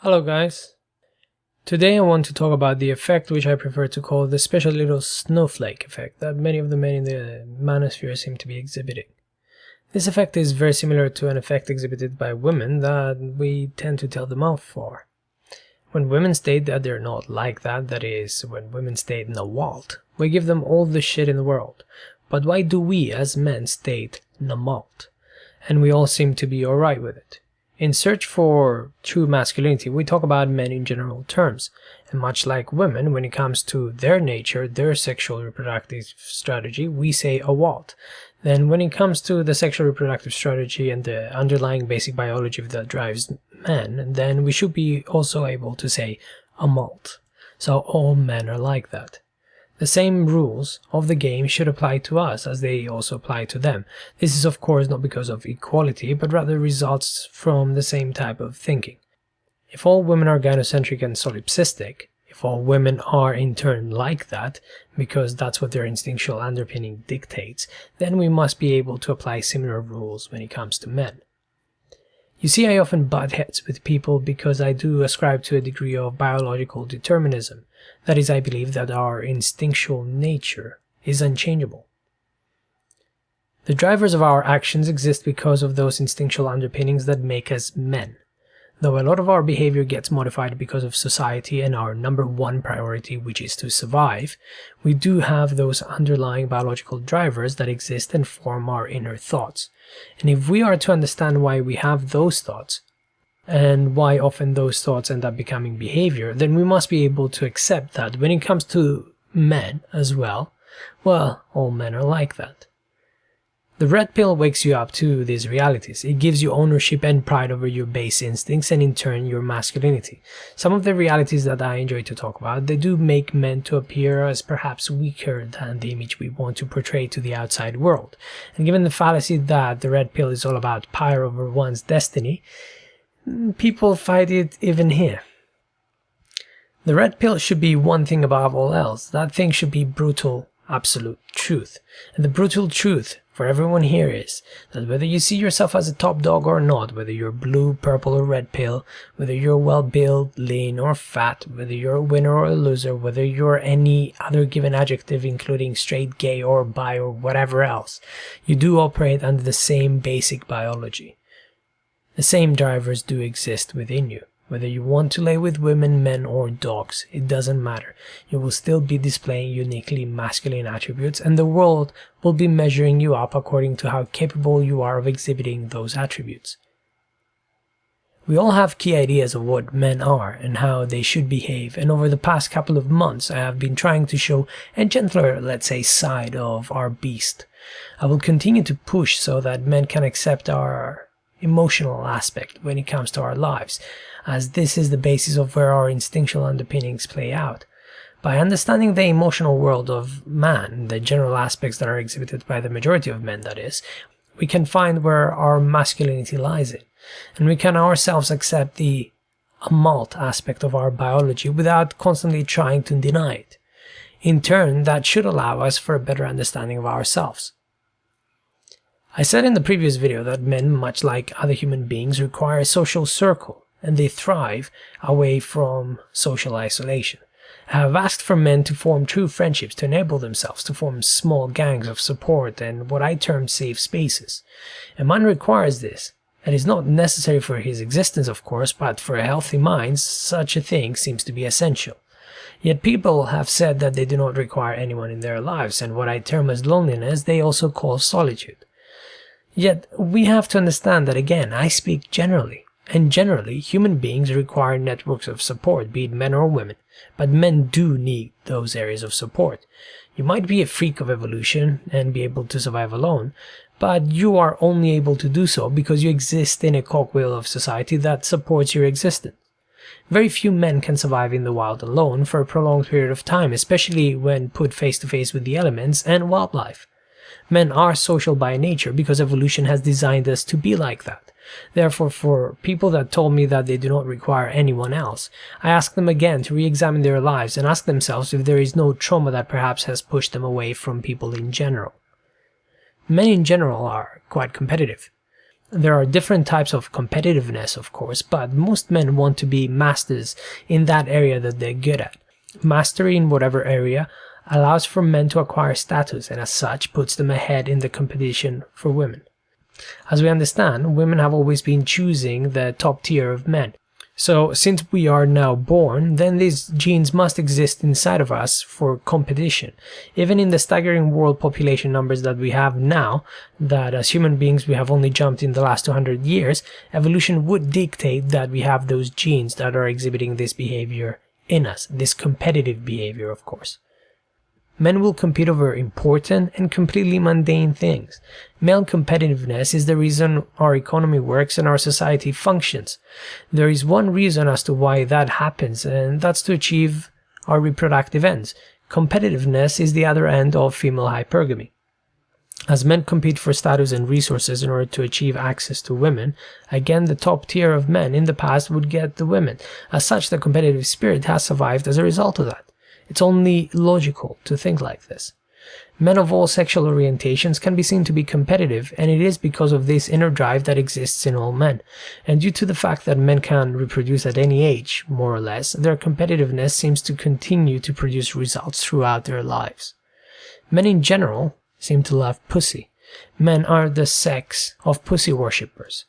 Hello guys, today I want to talk about the effect which I prefer to call the special little snowflake effect that many of the men in the manosphere seem to be exhibiting. This effect is very similar to an effect exhibited by women that we tend to tell them off for. When women state that they're not like that, that is, when women state "nawalt," we give them all the shit in the world. But why do we as men state "namalt"? And we all seem to be alright with it. In search for true masculinity, we talk about men in general terms, and much like women, when it comes to their nature, their sexual reproductive strategy, we say "awalt." Then when it comes to the sexual reproductive strategy and the underlying basic biology that drives men, then we should be also able to say "amalt." So all men are like that. The same rules of the game should apply to us as they also apply to them. This is of course not because of equality, but rather results from the same type of thinking. If all women are gynocentric and solipsistic, if all women are in turn like that, because that's what their instinctual underpinning dictates, then we must be able to apply similar rules when it comes to men. You see, I often butt heads with people because I do ascribe to a degree of biological determinism. That is, I believe that our instinctual nature is unchangeable. The drivers of our actions exist because of those instinctual underpinnings that make us men. Though a lot of our behavior gets modified because of society and our number one priority, which is to survive, we do have those underlying biological drivers that exist and form our inner thoughts. And if we are to understand why we have those thoughts, and why often those thoughts end up becoming behavior, then we must be able to accept that when it comes to men as well, all men are like that. The red pill wakes you up to these realities. It gives you ownership and pride over your base instincts and in turn your masculinity. Some of the realities that I enjoy to talk about, they do make men to appear as perhaps weaker than the image we want to portray to the outside world. And given the fallacy that the red pill is all about power over one's destiny, people fight it even here. The red pill should be one thing above all else. That thing should be brutal, absolute truth. And the brutal truth for everyone here is that whether you see yourself as a top dog or not, whether you're blue, purple or red pill, whether you're well-built, lean or fat, whether you're a winner or a loser, whether you're any other given adjective including straight, gay or bi or whatever else, you do operate under the same basic biology. The same drivers do exist within you. Whether you want to lay with women, men or dogs, it doesn't matter. You will still be displaying uniquely masculine attributes and the world will be measuring you up according to how capable you are of exhibiting those attributes. We all have key ideas of what men are and how they should behave, and over the past couple of months I have been trying to show a gentler, let's say, side of our beast. I will continue to push so that men can accept our emotional aspect when it comes to our lives, as this is the basis of where our instinctual underpinnings play out. By understanding the emotional world of man, the general aspects that are exhibited by the majority of men, that is, we can find where our masculinity lies in, and we can ourselves accept the amalt aspect of our biology without constantly trying to deny it. In turn, that should allow us for a better understanding of ourselves. I said in the previous video that men, much like other human beings, require a social circle, and they thrive away from social isolation. I have asked for men to form true friendships, to enable themselves to form small gangs of support and what I term safe spaces. A man requires this. It is not necessary for his existence, of course, but for a healthy mind, such a thing seems to be essential. Yet people have said that they do not require anyone in their lives, and what I term as loneliness, they also call solitude. Yet we have to understand that, again, I speak generally, and generally human beings require networks of support, be it men or women, but men do need those areas of support. You might be a freak of evolution and be able to survive alone, but you are only able to do so because you exist in a cogwheel of society that supports your existence. Very few men can survive in the wild alone for a prolonged period of time, especially when put face to face with the elements and wildlife. Men are social by nature because evolution has designed us to be like that. Therefore, for people that told me that they do not require anyone else, I ask them again to re-examine their lives and ask themselves if there is no trauma that perhaps has pushed them away from people in general. Men in general are quite competitive. There are different types of competitiveness, of course, but most men want to be masters in that area that they're good at. Mastery in whatever area allows for men to acquire status, and as such puts them ahead in the competition for women. As we understand, women have always been choosing the top tier of men. So since we are now born, then these genes must exist inside of us for competition. Even in the staggering world population numbers that we have now, that as human beings we have only jumped in the last 200 years, evolution would dictate that we have those genes that are exhibiting this behavior in us, this competitive behavior, of course. Men will compete over important and completely mundane things. Male competitiveness is the reason our economy works and our society functions. There is one reason as to why that happens, and that's to achieve our reproductive ends. Competitiveness is the other end of female hypergamy. As men compete for status and resources in order to achieve access to women, again the top tier of men in the past would get the women. As such, the competitive spirit has survived as a result of that. It's only logical to think like this. Men of all sexual orientations can be seen to be competitive, and it is because of this inner drive that exists in all men. And due to the fact that men can reproduce at any age, more or less, their competitiveness seems to continue to produce results throughout their lives. Men in general seem to love pussy. Men are the sex of pussy worshippers.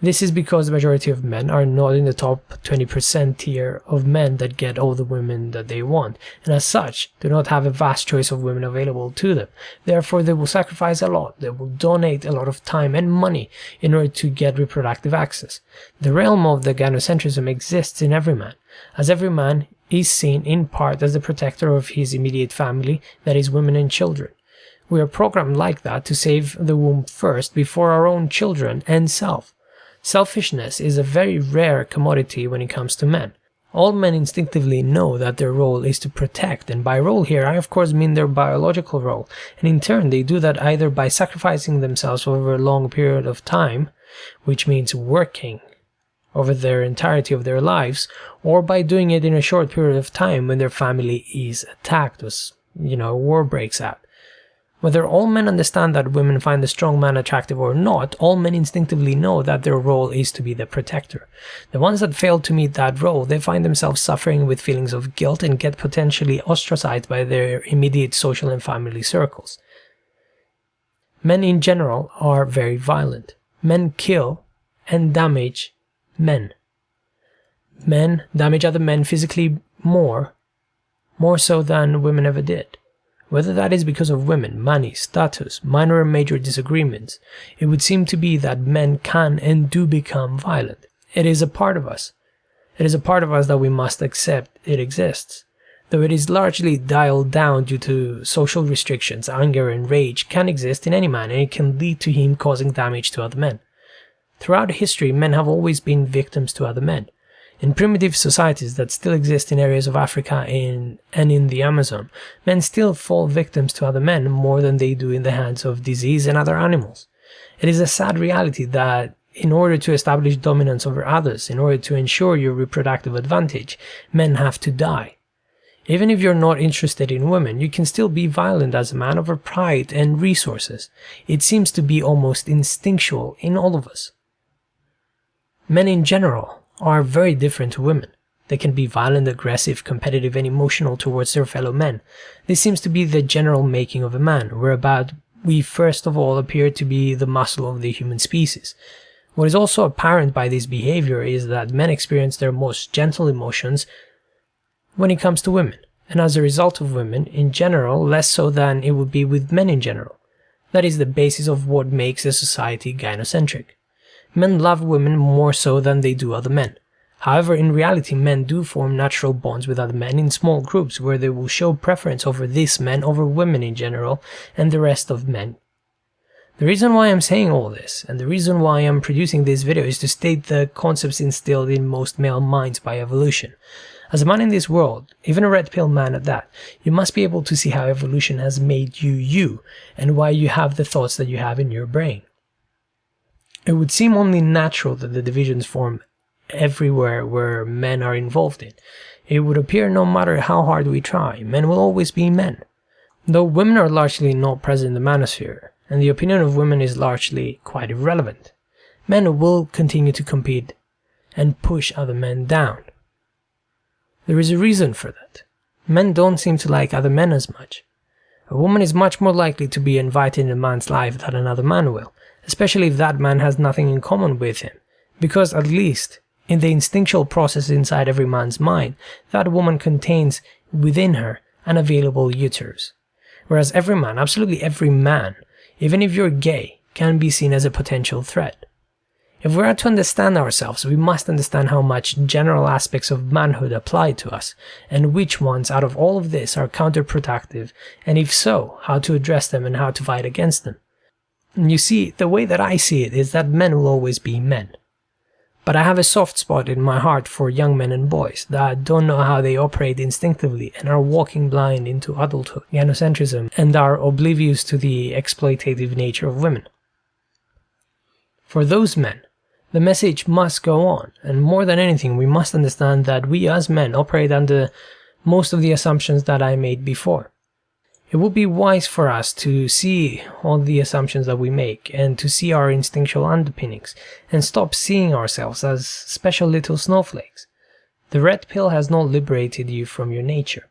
This is because the majority of men are not in the top 20% tier of men that get all the women that they want, and as such do not have a vast choice of women available to them. Therefore, they will sacrifice a lot, they will donate a lot of time and money in order to get reproductive access. The realm of the gynocentrism exists in every man, as every man is seen in part as the protector of his immediate family, that is, women and children. We are programmed like that to save the womb first before our own children and self. Selfishness is a very rare commodity when it comes to men. All men instinctively know that their role is to protect, and by role here I of course mean their biological role, and in turn they do that either by sacrificing themselves over a long period of time, which means working over their entirety of their lives, or by doing it in a short period of time when their family is attacked, as war breaks out. Whether all men understand that women find the strong man attractive or not, all men instinctively know that their role is to be the protector. The ones that fail to meet that role, they find themselves suffering with feelings of guilt and get potentially ostracized by their immediate social and family circles. Men in general are very violent. Men kill and damage men. Men damage other men physically more so than women ever did. Whether that is because of women, money, status, minor or major disagreements, it would seem to be that men can and do become violent. It is a part of us. It is a part of us that we must accept it exists. Though it is largely dialed down due to social restrictions, anger and rage can exist in any man, and it can lead to him causing damage to other men. Throughout history, men have always been victims to other men. In primitive societies that still exist in areas of Africa and in the Amazon, men still fall victims to other men more than they do in the hands of disease and other animals. It is a sad reality that in order to establish dominance over others, in order to ensure your reproductive advantage, men have to die. Even if you're not interested in women, you can still be violent as a man over pride and resources. It seems to be almost instinctual in all of us. Men in general are very different to women. They can be violent, aggressive, competitive, and emotional towards their fellow men. This seems to be the general making of a man, whereabout we first of all appear to be the muscle of the human species. What is also apparent by this behavior is that men experience their most gentle emotions when it comes to women, and as a result of women in general, less so than it would be with men in general. That is the basis of what makes a society gynocentric. Men love women more so than they do other men. However, in reality, men do form natural bonds with other men in small groups where they will show preference over these men over women in general and the rest of men. The reason why I'm saying all this, and the reason why I'm producing this video, is to state the concepts instilled in most male minds by evolution. As a man in this world, even a red pill man at that, you must be able to see how evolution has made you you, and why you have the thoughts that you have in your brain. It would seem only natural that the divisions form everywhere where men are involved in. It would appear no matter how hard we try, men will always be men. Though women are largely not present in the manosphere, and the opinion of women is largely quite irrelevant. men will continue to compete and push other men down. There is a reason for that. Men don't seem to like other men as much. A woman is much more likely to be invited in a man's life than another man will, especially if that man has nothing in common with him, because at least in the instinctual process inside every man's mind, that woman contains within her an available uterus. Whereas every man, absolutely every man, even if you're gay, can be seen as a potential threat. If we are to understand ourselves, we must understand how much general aspects of manhood apply to us, and which ones out of all of this are counterproductive, and if so, how to address them and how to fight against them. And you see, the way that I see it is that men will always be men. But I have a soft spot in my heart for young men and boys that don't know how they operate instinctively and are walking blind into adulthood, gynocentrism, and are oblivious to the exploitative nature of women. For those men, the message must go on, and more than anything, we must understand that we as men operate under most of the assumptions that I made before. It would be wise for us to see all the assumptions that we make and to see our instinctual underpinnings and stop seeing ourselves as special little snowflakes. The red pill has not liberated you from your nature.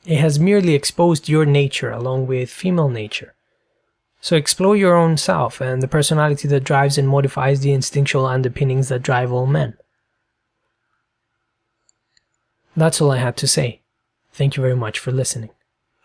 It has merely exposed your nature along with female nature. So explore your own self and the personality that drives and modifies the instinctual underpinnings that drive all men. That's all I had to say. Thank you very much for listening.